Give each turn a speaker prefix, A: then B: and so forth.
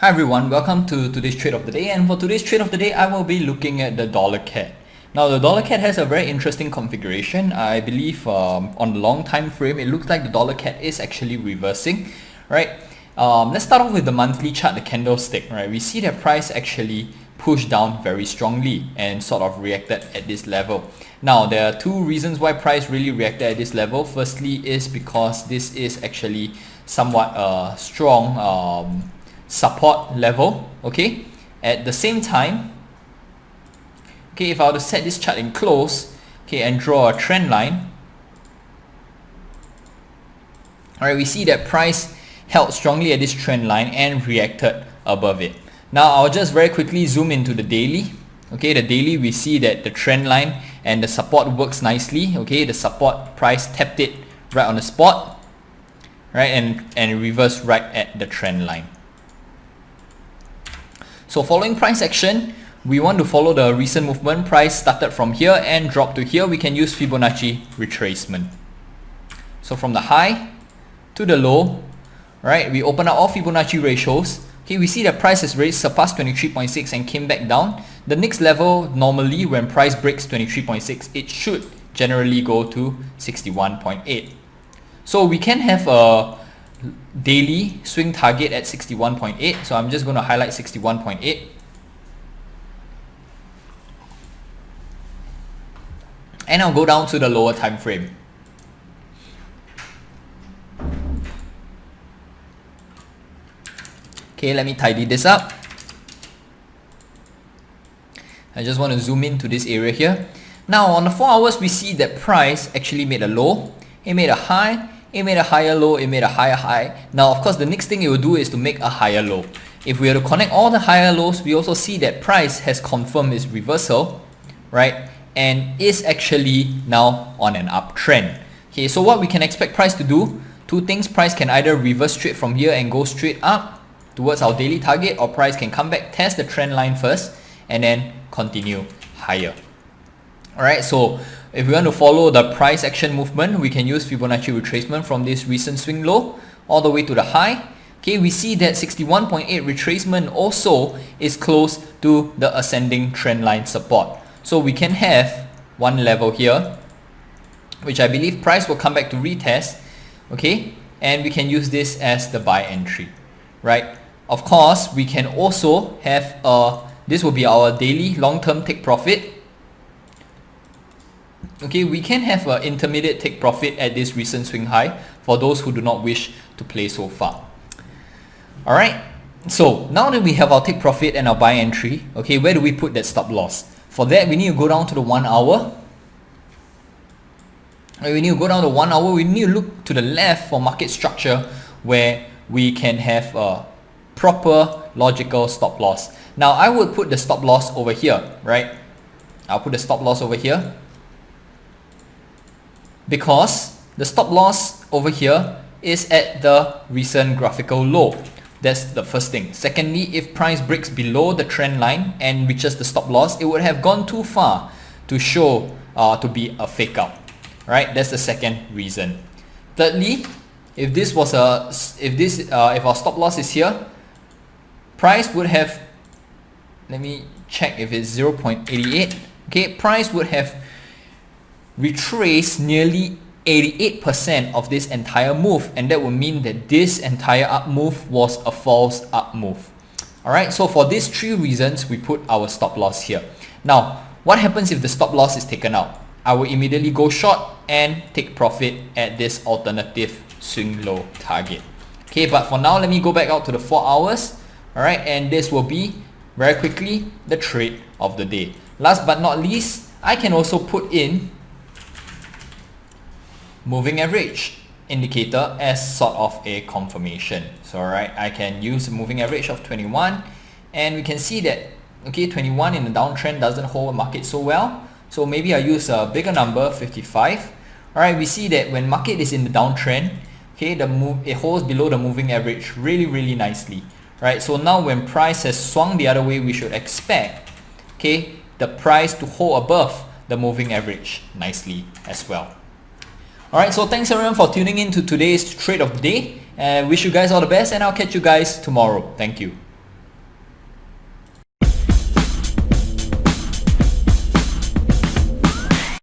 A: Hi everyone, welcome to today's trade of the day, and for today's trade of the day I will be looking at the dollar CAD. Now the dollar CAD has a very interesting configuration. I believe on the long time frame it looks like the dollar CAD is actually reversing, right? Let's start off with the monthly chart, the candlestick, right? We see that price actually pushed down very strongly and sort of reacted at this level. Now there are two reasons why price really reacted at this level. Firstly is because this is actually somewhat a strong support level, okay? At the same time, okay, if I were to set this chart in close, okay, and draw a trend line, alright, we see that price held strongly at this trend line and reacted above it. Now I'll just very quickly zoom into the daily. Okay, the daily, we see that the trend line and the support works nicely. Okay, the support price tapped it right on the spot, right, and reversed right at the trend line. So following price action, we want to follow the recent movement. Price started from here and dropped to here. We can use Fibonacci retracement. So from the high to the low, right, we open up all Fibonacci ratios. Okay, we see that price has already surpassed 23.6 and came back down. The next level, normally when price breaks 23.6, it should generally go to 61.8. So we can have a daily swing target at 61.8. So I'm just going to highlight 61.8. And I'll go down to the lower time frame. Okay, let me tidy this up. I just want to zoom into this area here. Now on the 4 hours, we see that price actually made a low, it made a high, it made a higher low, it made a higher high. Now of course the next thing it will do is to make a higher low. If we were to connect all the higher lows, we also see that price has confirmed its reversal, right, and is actually now on an uptrend. Okay, so what we can expect price to do, two things: price can either reverse straight from here and go straight up towards our daily target, or price can come back, test the trend line first, and then continue higher. Alright, so if we want to follow the price action movement, we can use Fibonacci retracement from this recent swing low all the way to the high. Okay, we see that 61.8 retracement also is close to the ascending trend line support. So we can have one level here, which I believe price will come back to retest, okay, and we can use this as the buy entry, right? Of course, we can also have this will be our daily long-term take profit. Okay, we can have an intermediate take profit at this recent swing high for those who do not wish to play so far. Alright, so now that we have our take profit and our buy entry, okay, where do we put that stop loss? For that, we need to go down to the 1 hour. We need to go down to 1 hour. We need to look to the left for market structure where we can have a proper logical stop loss. Now I would put the stop loss over here, right? I'll put the stop loss over here, because the stop loss over here is at the recent graphical low. That's the first thing. Secondly, if price breaks below the trend line and reaches the stop loss, it would have gone too far to show to be a fake out, right? That's the second reason. Thirdly, if this was if our stop loss is here, price would have, let me check if it's 0.88. Okay, price would have retraced nearly 88% of this entire move, and that would mean that this entire up move was a false up move. Alright, so for these three reasons, we put our stop loss here. Now, what happens if the stop loss is taken out? I will immediately go short and take profit at this alternative swing low target. Okay, but for now, let me go back out to the 4 hours. Alright, and this will be very quickly the trade of the day. Last but not least, I can also put in moving average indicator as sort of a confirmation. So alright, I can use a moving average of 21, and we can see that, okay, 21 in the downtrend doesn't hold a market so well. So maybe I use a bigger number, 55. Alright, we see that when market is in the downtrend, okay, it holds below the moving average really nicely. Right, so now when price has swung the other way, we should expect, okay, the price to hold above the moving average nicely as well. Alright, so thanks everyone for tuning in to today's trade of the day. Wish you guys all the best, and I'll catch you guys tomorrow. Thank you.